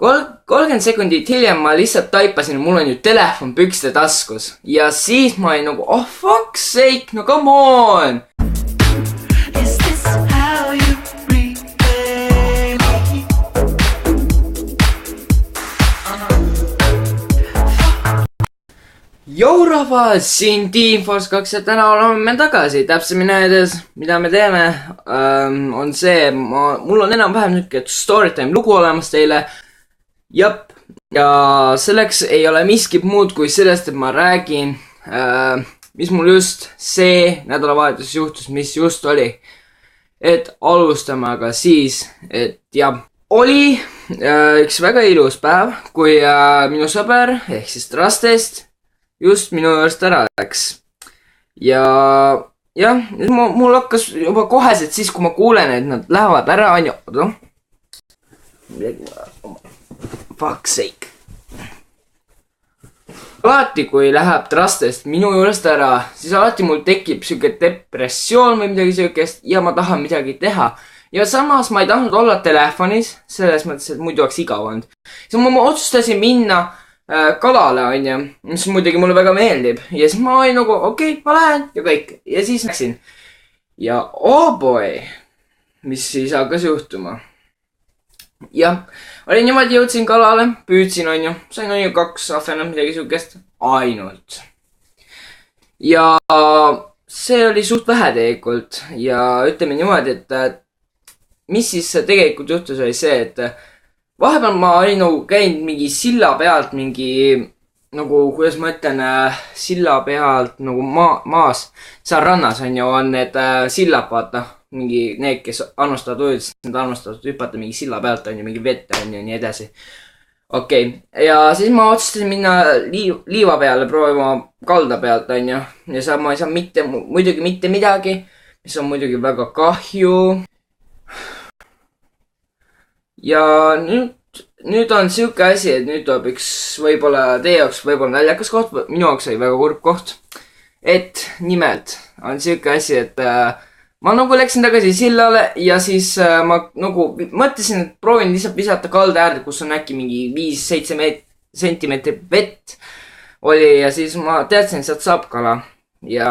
30 sekundit hiljem ma lihtsalt taipasin, mul on ju telefon pükste taskus. Ja siis ma olin nagu, oh fuck's sake, no come on! Is this how you repay me? Jou rahvas, siin Team Force 2 ja täna oleme me tagasi. Täpsemini öeldes, mida me teeme, on see, mul on enam-vähem niisugune storytime lugu olemas teile. Jep, ja selleks ei ole miski muud kui sellest, et ma räägin, mis mul just see nädalavahetus juhtus, mis just oli. Et alustame aga siis, et jah, oli üks väga ilus päev, kui minu sõber, ehk siis Trastest, just minu juurest ära läks. Ja jah, mul hakkas juba koheselt siis, kui ma kuulen, et nad lähevad ära, on ju, noh. Fuck's sake. Alati, kui läheb Trastest minu juurest ära, siis alati mul tekib siuke depressioon või midagi siukest ja ma tahan midagi teha. Ja samas ma ei tahtnud olla telefonis, selles mõttes, et muidu oleks igav olnud. Siis ma otsustasin minna kalale, on ju, mis muidugi mulle väga meeldib. Ja siis ma olin nagu, okei, ma lähen ja kõik. Ja siis läksin. Ja oh boy, mis siis hakkas juhtuma. Jah, olin niimoodi jõudsin kalale, püüdsin, on ju, sain on ju 2 ahvenat, midagi siukest, ainult. Ja see oli suht vähe tegelikult ja ütleme niimoodi, et mis siis tegelikult juhtus oli see, et vahepeal ma olin nagu käinud mingi silla pealt, mingi nagu, kuidas ma ütlen, silla pealt nagu maas, seal rannas on ju, on need sillad, vaata. Mingi need, kes annustavad uudis, need annustavad hüpata mingi silla pealt, on ju, mingi vette, on ju, nii edasi. Okei, ja siis ma otsustasin minna liiva peale proovima kalda pealt, on ju. Ja seal ma ei saa muidugi mitte midagi, mis on muidugi väga kahju. Ja nüüd on siuke asi, et nüüd tuleb üks võib-olla teie jaoks võib-olla naljakas koht, minu jaoks oli väga kurb koht. Et nimelt on siuke asi, et ma nagu läksin tagasi sillale ja siis ma nagu mõtlesin, et proovin lihtsalt visata kalda äärde, kus on äkki mingi 5-7 sentimeetrit vett oli ja siis ma teadsin, et sealt saab kala. Ja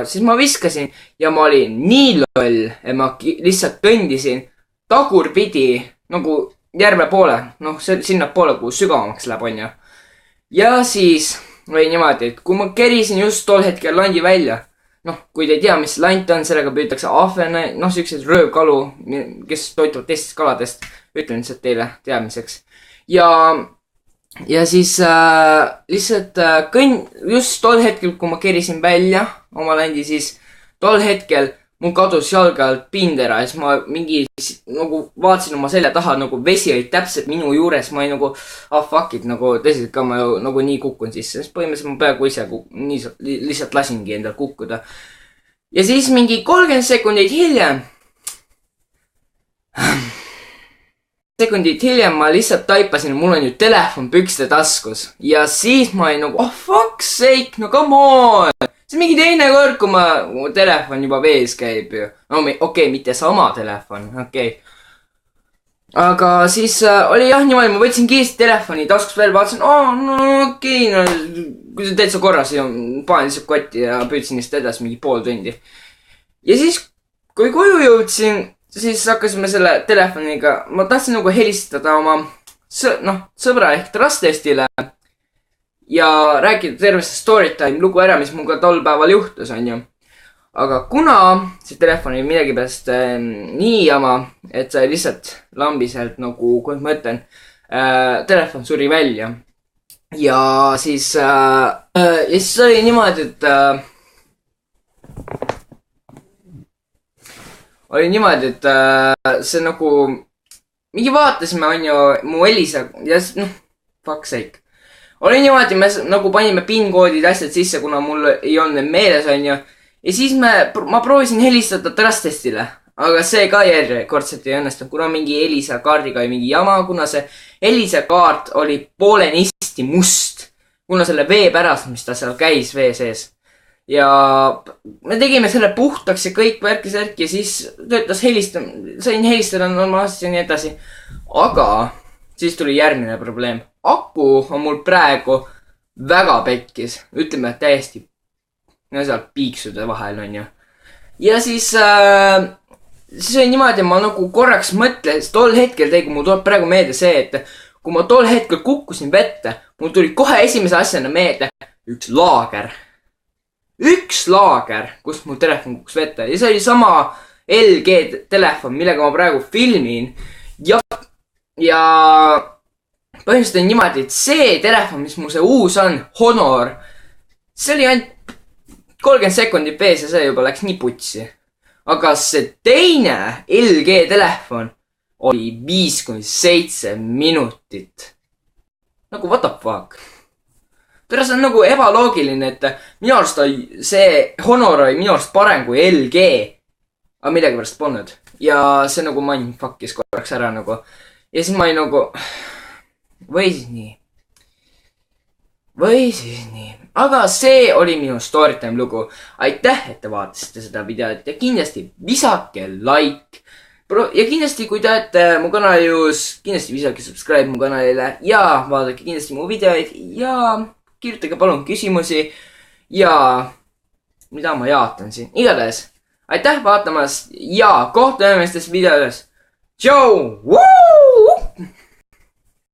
siis ma viskasin ja ma olin nii loll, et ma lihtsalt kõndisin tagurpidi nagu järve poole, noh sinna poole, kuhu sügavamaks läheb, on ju. Ja siis oli niimoodi, et kui ma kerisin just tol hetkel landi välja, noh, kui te ei tea, mis lant on, sellega püütakse ahvene, noh, sellised röövkalu, kes toituvad teistest kaladest, ütlen lihtsalt teile teadmiseks. Ja siis lihtsalt just tol hetkel, kui ma kerisin välja oma landi, siis tol hetkel mul kadus jalga alt pind ära ja siis ma mingi nagu vaatasin oma selja taha, nagu vesi oli täpselt minu juures, ma olin nagu, fuck it, nagu tõsiselt ka ma ju nagu nii kukkun sisse, siis põhimõtteliselt ma peaaegu ise lihtsalt lasingi endal kukkuda. Ja siis mingi 30 sekundit hiljem ma lihtsalt taipasin, mul on ju telefon pükste taskus ja siis ma olin nagu, oh fuck's sake, no come on! See mingi teine kord, kui mu telefon juba vees käib ju. No okei, mitte sama telefon, okei. Aga siis oli jah niimoodi, ma võtsin kiiresti telefoni taskus veel, vaatasin, no okei, no kui see täitsa korras ja panen lihtsalt kotti ja püüdsin lihtsalt edasi mingi pool tundi. Ja siis, kui koju jõudsin, siis hakkasime selle telefoniga, ma tahtsin nagu helistada oma sõbra ehk Trastestile. Ja rääkida tervest storytime lugu ära, mis mul ka tol päeval juhtus, on ju. Aga kuna see telefon oli midagi pärast nii jama, et sai lihtsalt lambiselt nagu, kuidas ma ütlen, telefon suri välja. Ja siis oli niimoodi, et see nagu, mingi vaatasime, on ju, mu Elisa ja noh, fuck sake. Oli niimoodi, me nagu panime PIN-koodid asjad sisse, kuna mul ei olnud meeles, on ju. Ja siis ma proovisin helistada Trastestile, aga see ka järjekordselt ei õnnestunud, kuna mingi Elisa kaardiga oli mingi jama, kuna see Elisa kaart oli poolenisti must, kuna selle vee pärast, mis ta seal käis vee sees. Ja me tegime selle puhtaks ja kõik värkis ja siis töötas sain helistada normaalselt ja nii edasi. Aga siis tuli järgmine probleem. Aku on mul praegu väga pekkis. Ütleme, et täiesti seal piiksude vahel on ju. Ja siis oli niimoodi, ma nagu korraks mõtlesin, tol hetkel kui mul tuleb praegu meelde see, et kui ma tol hetkel kukkusin vette, mul tuli kohe esimese asjana meelde üks laager, kus mu telefon kukkus vette ja see oli sama LG telefon, millega ma praegu filmin ja põhimõtteliselt on niimoodi, et see telefon, mis mul see uus on, Honor, see oli ainult 30 sekundit vees ja see juba läks nii putsi. Aga see teine LG telefon oli 5-7 minutit. Nagu what the fuck? Pärast on nagu ebaloogiline, et minu arust see Honor oli minu arust parem kui LG. Aga midagi pärast polnud. Ja see nagu mindfuckis korraks ära nagu. Ja siis ma olin nagu... Või siis nii. Aga see oli minu Storytime lugu. Aitäh, et te vaatasite seda videot ja kindlasti visake like. Ja kindlasti, kui te olete mu kanalius, kindlasti visake subscribe mu kanalile ja vaadake kindlasti mu videoid ja kirjutage palun küsimusi ja mida ma jaatan siin. Igatahes, aitäh vaatamast ja kohtume järgmistes videodes. Tšau!